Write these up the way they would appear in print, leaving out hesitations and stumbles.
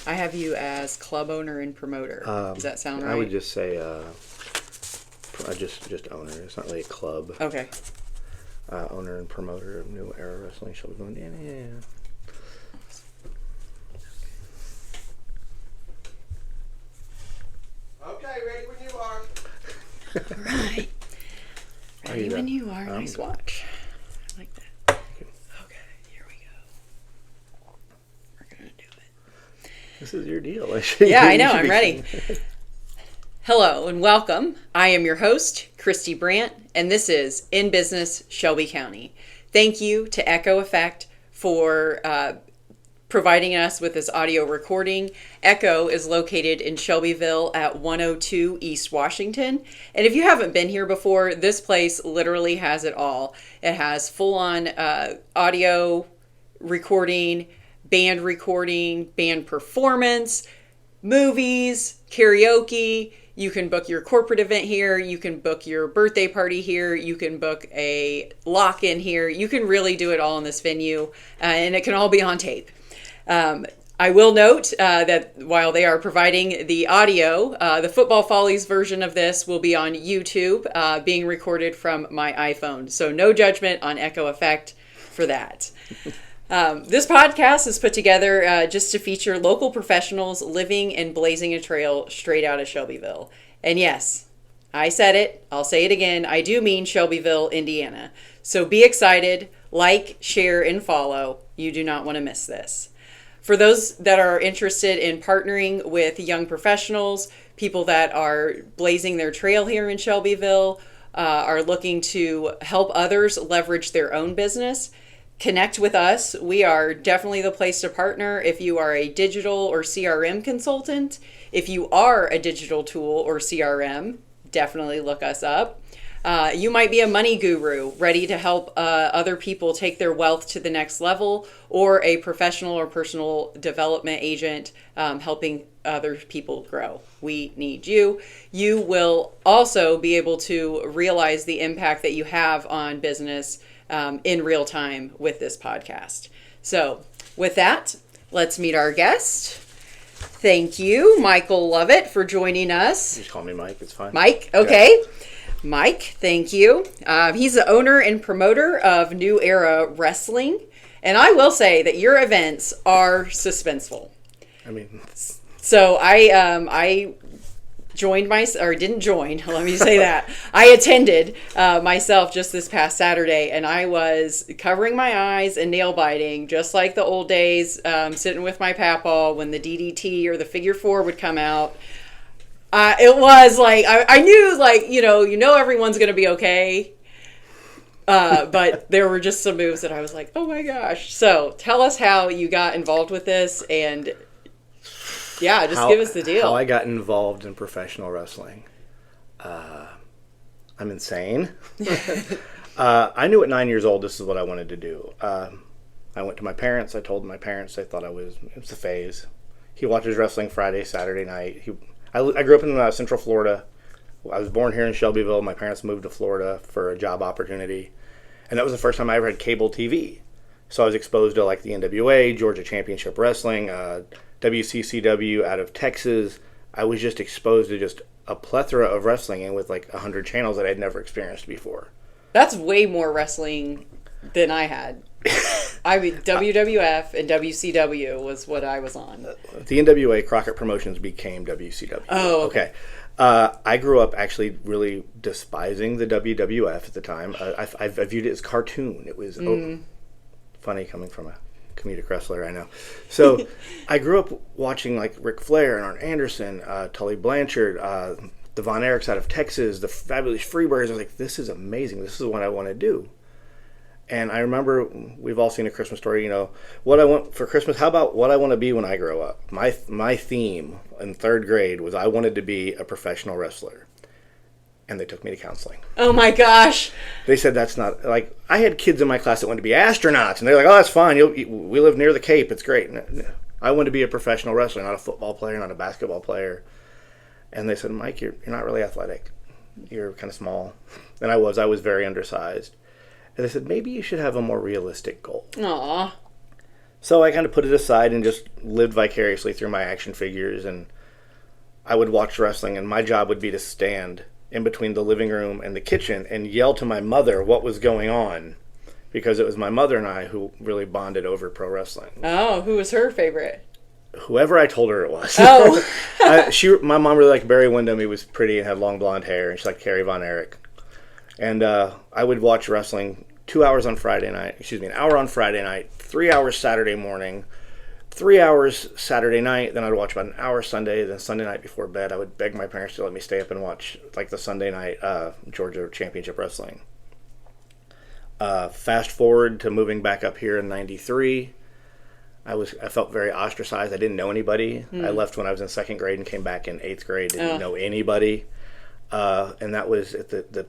I have you as club owner and promoter. Does that sound right? I would just say just owner. It's not really a club. Okay. Owner and promoter of New Era Wrestling Shelbyville, Indiana. Yeah. Okay, ready when you are. All right. Ready when you are. Nice watch. I like that. Okay, here we go. We're going to do it. This is your deal. Yeah, I know. I'm ready. Hello and welcome. I am your host, Christy Brandt, and this is In Business Shelby County. Thank you to Echo Effect for providing us with this audio recording. Echo is located in Shelbyville at 102 East Washington. And if you haven't been here before, this place literally has it all. It has full-on audio recording, band performance, movies, karaoke. You can book your corporate event here. You can book your birthday party here. You can book a lock-in here. You can really do it all in this venue, and it can all be on tape. I will note that while they are providing the audio, the Football Follies version of this will be on YouTube, being recorded from my iPhone. So no judgment on Echo Effect for that. This podcast is put together just to feature local professionals living and blazing a trail straight out of Shelbyville. And yes, I said it. I'll say it again. I do mean Shelbyville, Indiana. So be excited, like, share, and follow. You do not want to miss this. For those that are interested in partnering with young professionals, people that are blazing their trail here in Shelbyville, are looking to help others leverage their own business, connect with us. We are definitely the place to partner if you are a digital or CRM consultant. If you are a digital tool or CRM, definitely look us up. You might be a money guru ready to help other people take their wealth to the next level, or a professional or personal development agent helping other people grow. We need you. You will also be able to realize the impact that you have on business in real time with this podcast. So with that, let's meet our guest. Thank you, Michael Lovitt, for joining us. Just call me Mike. It's fine. Mike, okay. Yeah. Mike, thank you. He's the owner and promoter of New Era Wrestling. And I will say that your events are suspenseful. I mean, so I joined didn't join, let me say that. I attended myself just this past Saturday, and I was covering my eyes and nail biting, just like the old days, sitting with my papaw when the DDT or the figure four would come out. It was like, I knew, like, you know everyone's going to be okay. But there were just some moves that I was like, oh my gosh. So tell us how you got involved with this, and yeah, just give us the deal. How I got involved in professional wrestling. I'm insane. I knew at 9 years old this is what I wanted to do. I went to my parents. I told my parents. They thought it was a phase. He watches wrestling Friday, Saturday night. I grew up in Central Florida. I was born here in Shelbyville. My parents moved to Florida for a job opportunity. And that was the first time I ever had cable TV. So I was exposed to like the NWA, Georgia Championship Wrestling, WCCW out of Texas. I was just exposed to just a plethora of wrestling, and with like 100 channels that I'd never experienced before. That's way more wrestling than I had. I mean, WWF and WCW was what I was on. The NWA Crockett Promotions became WCW. Oh, okay. I grew up actually really despising the WWF at the time. I viewed it as cartoon. It was funny coming from a comedic wrestler, I know. So I grew up watching like Ric Flair and Arn Anderson, Tully Blanchard, the Von Erichs out of Texas, the Fabulous Freebirds. I was like, this is amazing. This is what I want to do. And I remember, we've all seen A Christmas Story, what I want for Christmas. How about what I want to be when I grow up? My theme in third grade was I wanted to be a professional wrestler. And they took me to counseling. Oh my gosh. They said that's not, like, I had kids in my class that wanted to be astronauts. And they're like, oh, that's fine. We live near the Cape. It's great. I wanted to be a professional wrestler, not a football player, not a basketball player. And they said, Mike, you're not really athletic. You're kind of small. And I was very undersized. And they said, maybe you should have a more realistic goal. Aww. So I kind of put it aside and just lived vicariously through my action figures, and I would watch wrestling, and my job would be to stand in between the living room and the kitchen and yell to my mother what was going on, because it was my mother and I who really bonded over pro wrestling. Oh, who was her favorite? Whoever I told her it was. Oh. My mom really liked Barry Windham. He was pretty and had long blonde hair, and she liked Kerry Von Erich. And I would watch wrestling 2 hours on Friday night, an hour on Friday night, 3 hours Saturday morning, 3 hours Saturday night, then I'd watch about an hour Sunday, then Sunday night before bed, I would beg my parents to let me stay up and watch like the Sunday night Georgia Championship Wrestling. Fast forward to moving back up here in '93. I felt very ostracized. I didn't know anybody. I left when I was in second grade and came back in 8th grade. Didn't know anybody. And that was at the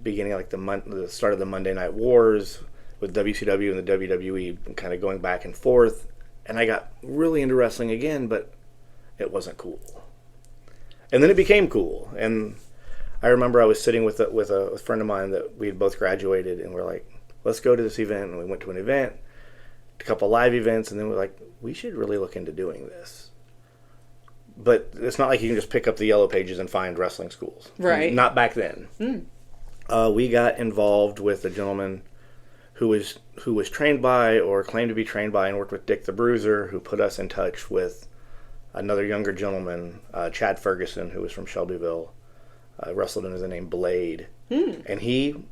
beginning, like the start of the Monday Night Wars with WCW and the WWE kind of going back and forth. And I got really into wrestling again, but it wasn't cool. And then it became cool. And I remember I was sitting with a friend of mine that we had both graduated, and we're like, let's go to this event. And we went to an event, a couple live events, and then we're like, we should really look into doing this. But it's not like you can just pick up the yellow pages and find wrestling schools. Right. Not back then. We got involved with a gentleman who was trained by or claimed to be trained by and worked with Dick the Bruiser, who put us in touch with another younger gentleman, Chad Ferguson, who was from Shelbyville, wrestled under the name Blade. And he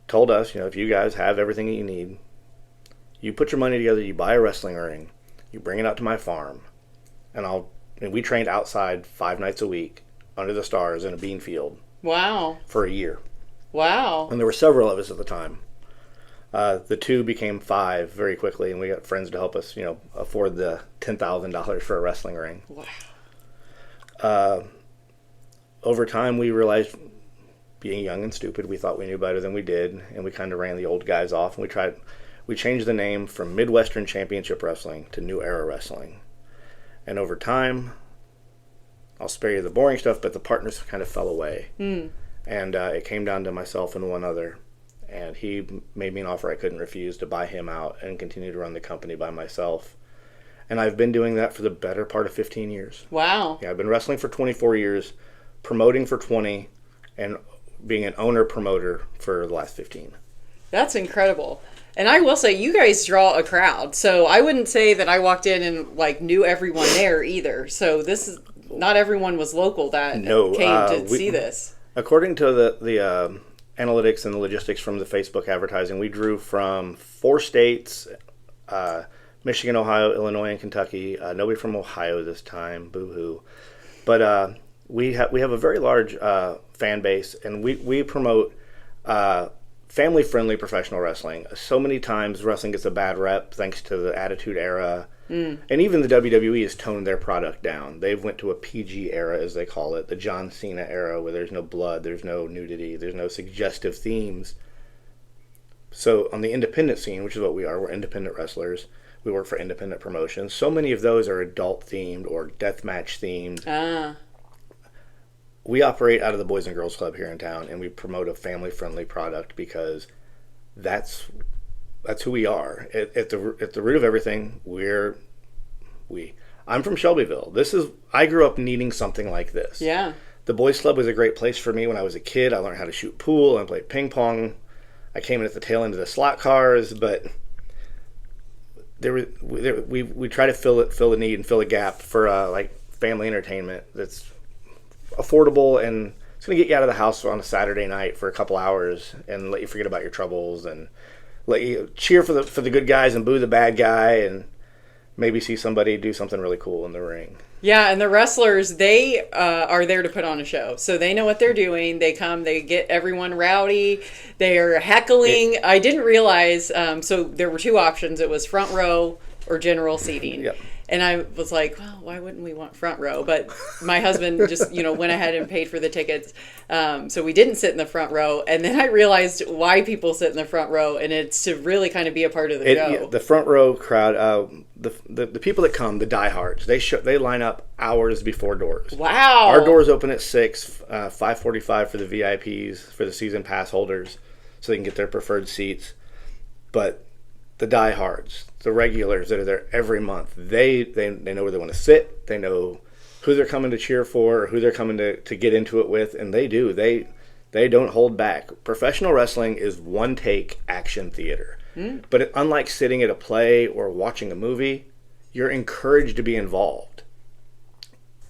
told us, if you guys have everything that you need, you put your money together, you buy a wrestling ring, you bring it out to my farm, and we trained outside 5 nights a week under the stars in a bean field. Wow. For a year. Wow. And there were several of us at the time. The 2 became 5 very quickly, and we got friends to help us, afford the $10,000 for a wrestling ring. Wow. Over time, we realized, being young and stupid, we thought we knew better than we did, and we kind of ran the old guys off, and we changed the name from Midwestern Championship Wrestling to New Era Wrestling. And over time, I'll spare you the boring stuff, but the partners kind of fell away. And it came down to myself and one other. And he made me an offer I couldn't refuse to buy him out and continue to run the company by myself. And I've been doing that for the better part of 15 years. Wow. Yeah, I've been wrestling for 24 years, promoting for 20, and being an owner-promoter for the last 15. That's incredible. And I will say, you guys draw a crowd. So I wouldn't say that I walked in and knew everyone there either. So not everyone was local that came to see this. According to the analytics and the logistics from the Facebook advertising, we drew from 4 states, Michigan, Ohio, Illinois, and Kentucky. Nobody from Ohio this time, boo-hoo. But we have a very large fan base, and we promote family-friendly professional wrestling. So many times wrestling gets a bad rep thanks to the Attitude Era. And even the WWE has toned their product down. They've went to a PG era, as they call it, the John Cena era, where there's no blood, there's no nudity, there's no suggestive themes. So on the independent scene, which is what we are, we're independent wrestlers. We work for independent promotions. So many of those are adult-themed or deathmatch themed. We operate out of the Boys and Girls Club here in town, and we promote a family-friendly product because that's who we are. At the root of everything, I'm from Shelbyville. I grew up needing something like this. Yeah. The Boys Club was a great place for me when I was a kid. I learned how to shoot pool and play ping pong. I came in at the tail end of the slot cars, but we try to fill a need and fill a gap for family entertainment that's affordable, and it's going to get you out of the house on a Saturday night for a couple hours and let you forget about your troubles and let you cheer for the good guys and boo the bad guy and maybe see somebody do something really cool in the ring. Yeah, and the wrestlers, they are there to put on a show. So they know what they're doing. They come, they get everyone rowdy. They're heckling. I didn't realize, so there were 2 options. It was front row or general seating. Yep. And I was like, well, why wouldn't we want front row? But my husband just, went ahead and paid for the tickets. So we didn't sit in the front row. And then I realized why people sit in the front row. And it's to really kind of be a part of the show. Yeah, the front row crowd, the people that come, the diehards, they line up hours before doors. Wow. Our doors open at 6, 5:45 for the VIPs, for the season pass holders, so they can get their preferred seats. But the diehards, the regulars that are there every month, they know where they want to sit. They know who they're coming to cheer for or who they're coming to get into it with, and they do. They don't hold back. Professional wrestling is one take action theater. But unlike sitting at a play or watching a movie, you're encouraged to be involved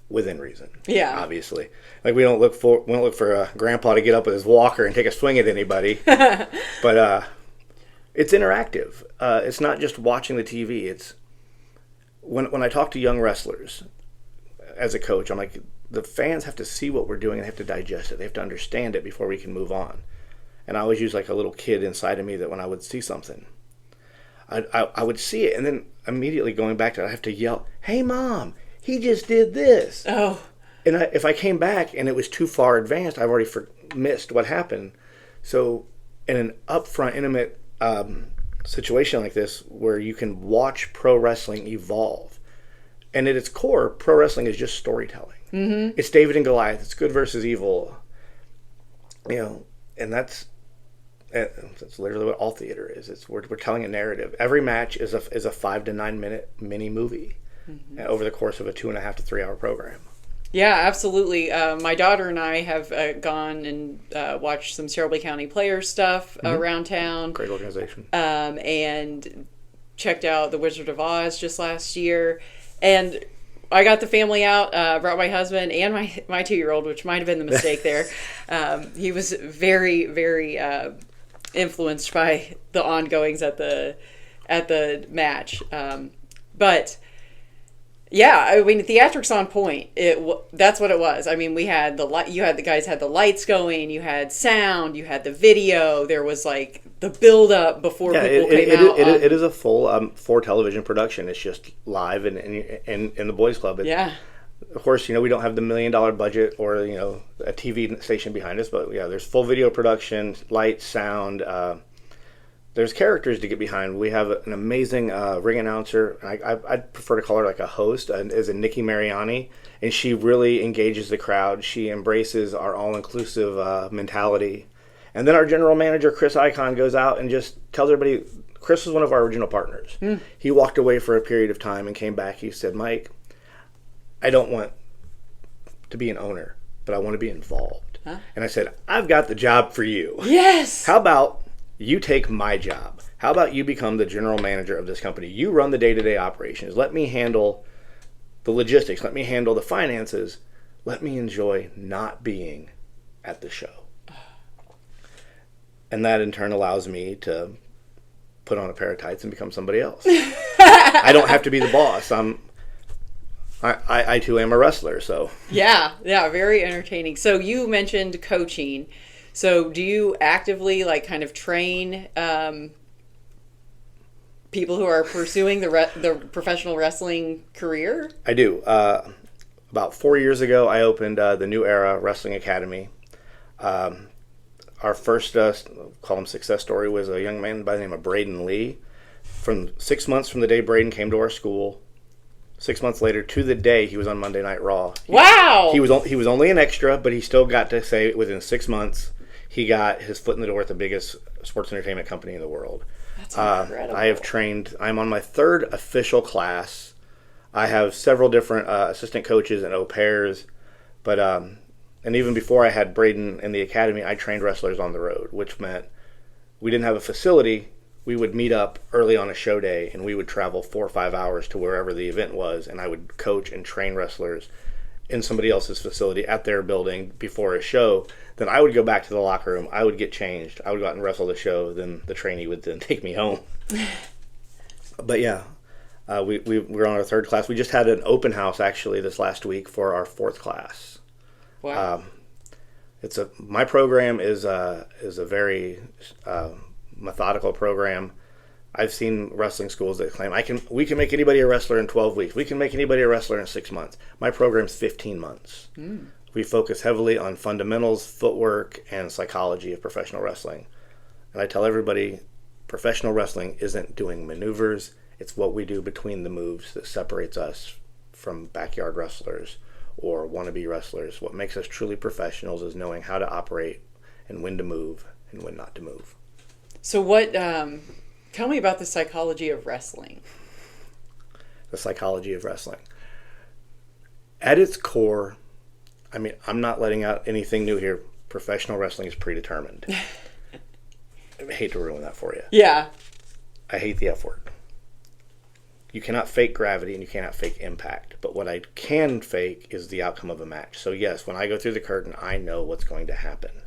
within reason. Yeah. Obviously. Like we don't look for grandpa to get up with his walker and take a swing at anybody. But it's interactive. It's not just watching the TV. It's when I talk to young wrestlers as a coach, I'm like, the fans have to see what we're doing and they have to digest it. They have to understand it before we can move on. And I always use like a little kid inside of me that when I would see something, I would see it, and then immediately going back to it, I have to yell, "Hey, Mom, he just did this." Oh. And if I came back and it was too far advanced, I've already missed what happened. So in an upfront, intimate situation like this, where you can watch pro wrestling evolve, and at its core, pro wrestling is just storytelling. Mm-hmm. It's David and Goliath. It's good versus evil. And that's literally what all theater is. We're telling a narrative. Every match is a 5 to 9 minute mini movie over the course of a 2.5 to 3 hour program. Yeah, absolutely. My daughter and I have gone and watched some Shelby County Players stuff around town. Great organization. And checked out The Wizard of Oz just last year. And I got the family out, brought my husband and my 2-year-old, which might have been the mistake there. He was very, very influenced by the ongoings at the match. But yeah, I mean, theatrics on point. That's what it was. I mean, we had the guys had the lights going, you had sound, you had the video. There was like the build up before people came out. It is a full for television production. It's just live and in the boys club. Of course, we don't have the $1 million budget or a TV station behind us, but yeah, there's full video production, lights, sound. There's characters to get behind. We have an amazing ring announcer. I'd prefer to call her like a host, is a Nikki Mariani, and she really engages the crowd. She embraces our all-inclusive mentality. And then our general manager, Chris Icon, goes out and just tells everybody, Chris was one of our original partners. He walked away for a period of time and came back. He said, "Mike, I don't want to be an owner, but I want to be involved." Huh? And I said, "I've got the job for you." Yes. How about you take my job? How about you become the general manager of this company? You run the day-to-day operations. Let me handle the logistics. Let me handle the finances. Let me enjoy not being at the show. And that in turn allows me to put on a pair of tights and become somebody else. I don't have to be the boss. I too am a wrestler, so. Yeah, very entertaining. So you mentioned coaching. So do you actively kind of train people who are pursuing the professional wrestling career? I do. About 4 years ago, I opened the New Era Wrestling Academy. Our first, call him success story, was a young man by the name of Braden Lee. From 6 months from the day Braden came to our school, 6 months later to the day he was on Monday Night Raw. Wow! He was only an extra, but he still got to say within 6 months he got his foot in the door at the biggest sports entertainment company in the world. That's incredible. I'm on my 3rd official class. I have several different assistant coaches and au pairs, but and even before I had Braden in the academy, I trained wrestlers on the road, which meant we didn't have a facility. We would meet up early on a show day, and we would travel 4 or 5 hours to wherever the event was, and I would coach and train wrestlers in somebody else's facility at their building before a show. Then I would go back to the locker room. I would get changed. I would go out and wrestle the show. Then the trainee would then take me home. But yeah, we're on our 3rd class. We just had an open house actually this last week for our 4th class. Wow. My program is a very methodical program. I've seen wrestling schools that claim we can make anybody a wrestler in 12 weeks. We can make anybody a wrestler in 6 months. My program's 15 months. We focus heavily on fundamentals, footwork, and psychology of professional wrestling. And I tell everybody, professional wrestling isn't doing maneuvers. It's what we do between the moves that separates us from backyard wrestlers or wannabe wrestlers. What makes us truly professionals is knowing how to operate and when to move and when not to move. So what Tell me about the psychology of wrestling. The psychology of wrestling. At its core, I mean, I'm not letting out anything new here. Professional wrestling is predetermined. I hate to ruin that for you. Yeah. I hate the F word. You cannot fake gravity and you cannot fake impact. But what I can fake is the outcome of a match. So yes, when I go through the curtain, I know what's going to happen.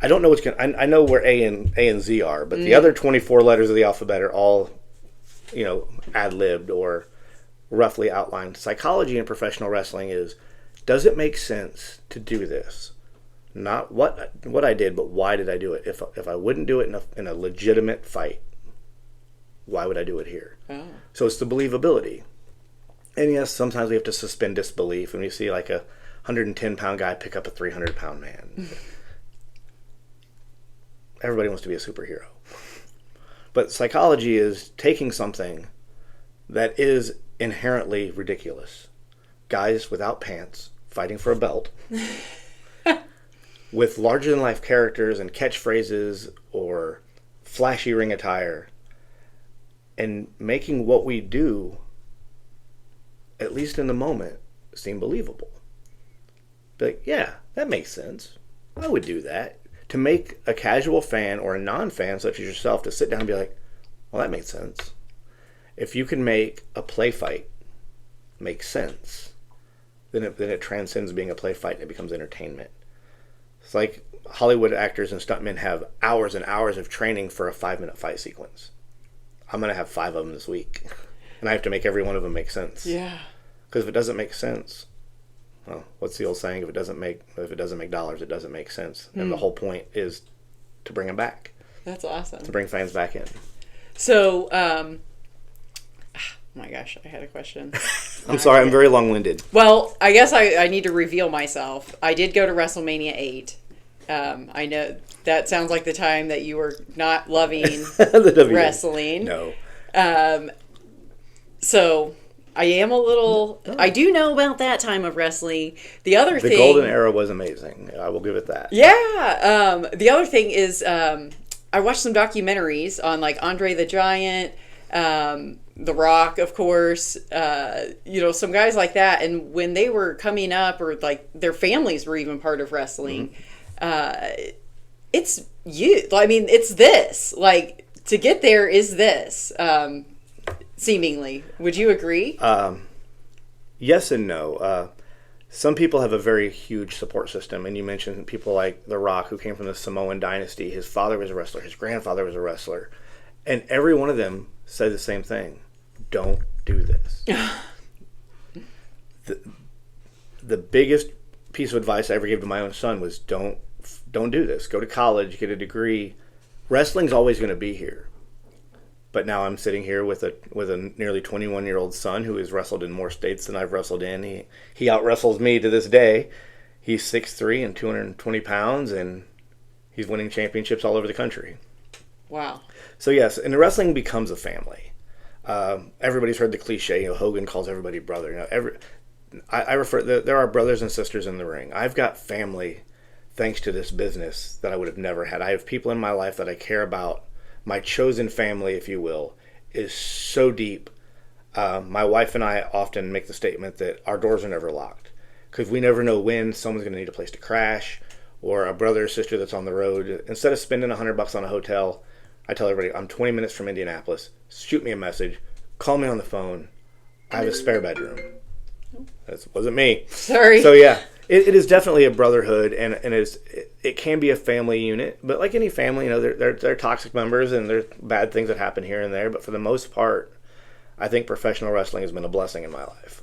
I don't know what's going to... I know where A and Z are, but the other 24 letters of the alphabet are all, ad-libbed or roughly outlined. Psychology in professional wrestling is, does it make sense to do this? Not what I did, but why did I do it? If I wouldn't do it in a legitimate fight, why would I do it here? Oh. So it's the believability. And yes, sometimes we have to suspend disbelief when we see like a 110-pound guy pick up a 300-pound man. Everybody wants to be a superhero. But psychology is taking something that is inherently ridiculous. Guys without pants fighting for a belt with larger-than-life characters and catchphrases or flashy ring attire, and making what we do, at least in the moment, seem believable. Be like, yeah, that makes sense. I would do that. To make a casual fan or a non-fan such as yourself to sit down and be like, well, that makes sense. If you can make a play fight make sense, then it transcends being a play fight and it becomes entertainment. It's like Hollywood actors and stuntmen have hours and hours of training for a 5-minute fight sequence. I'm going to have 5 of them this week, and I have to make every one of them make sense. Yeah. Because if it doesn't make sense, well, what's the old saying? If it doesn't make dollars, it doesn't make sense. And the whole point is to bring them back. That's awesome. To bring fans back in. So, oh my gosh, I had a question. I'm sorry, I'm very long-winded. Well, I guess I need to reveal myself. I did go to WrestleMania 8. I know that sounds like the time that you were not loving wrestling. No. So I am a little... I do know about that time of wrestling. The golden era was amazing. I will give it that. Yeah. The other thing is I watched some documentaries on like Andre the Giant, The Rock, of course, some guys like that. And when they were coming up, or like their families were even part of wrestling, it's you. I mean, it's this. Like, to get there is this, seemingly. Would you agree? Yes and no. Some people have a very huge support system, and you mentioned people like The Rock, who came from the Samoan dynasty. His father was a wrestler. His grandfather was a wrestler. And every one of them said the same thing. Don't do this. The biggest piece of advice I ever gave to my own son was don't do this. Go to college, get a degree. Wrestling's always going to be here. But now I'm sitting here with a nearly 21-year-old son who has wrestled in more states than I've wrestled in. He out-wrestles me to this day. He's 6'3" and 220 pounds, and he's winning championships all over the country. Wow. So yes, and wrestling becomes a family. Everybody's heard the cliche, Hogan calls everybody brother. I refer, there are brothers and sisters in the ring. I've got family thanks to this business that I would have never had. I have people in my life that I care about. My chosen family, if you will, is so deep. My wife and I often make the statement that our doors are never locked, because we never know when someone's going to need a place to crash, or a brother or sister that's on the road. Instead of spending $100 on a hotel, I tell everybody, I'm 20 minutes from Indianapolis. Shoot me a message. Call me on the phone. I have a spare bedroom. That wasn't me. Sorry. So yeah, it is definitely a brotherhood, and it can be a family unit. But like any family, they're toxic members, and there's bad things that happen here and there. But for the most part, I think professional wrestling has been a blessing in my life.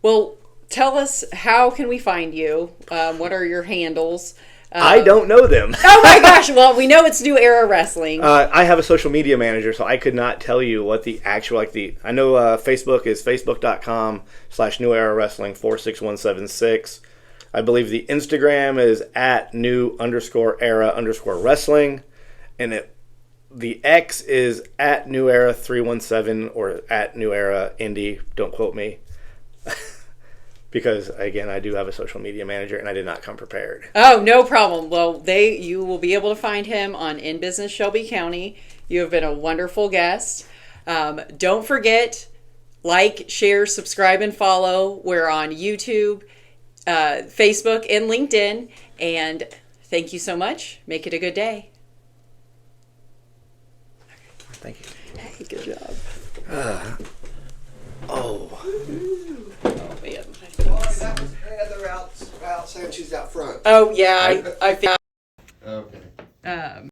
Well, tell us, how can we find you? What are your handles? I don't know them. Oh my gosh! Well, we know it's New Era Wrestling. I have a social media manager, so I could not tell you what the actual I know Facebook is facebook.com/New Era Wrestling 46176. I believe the Instagram is @new_era_wrestling, and the X is @New Era 317 or @New Era Indie. Don't quote me. because again, I do have a social media manager, and I did not come prepared. Oh, no problem. Well, you will be able to find him on In Business Shelby County. You have been a wonderful guest. Don't forget, like, share, subscribe, and follow. We're on YouTube, Facebook, and LinkedIn. And thank you so much. Make it a good day. Thank you. Hey, good job. Oh. Oh, man. Boy, that was Heather out saying she's out front. Oh, yeah. I think. Okay.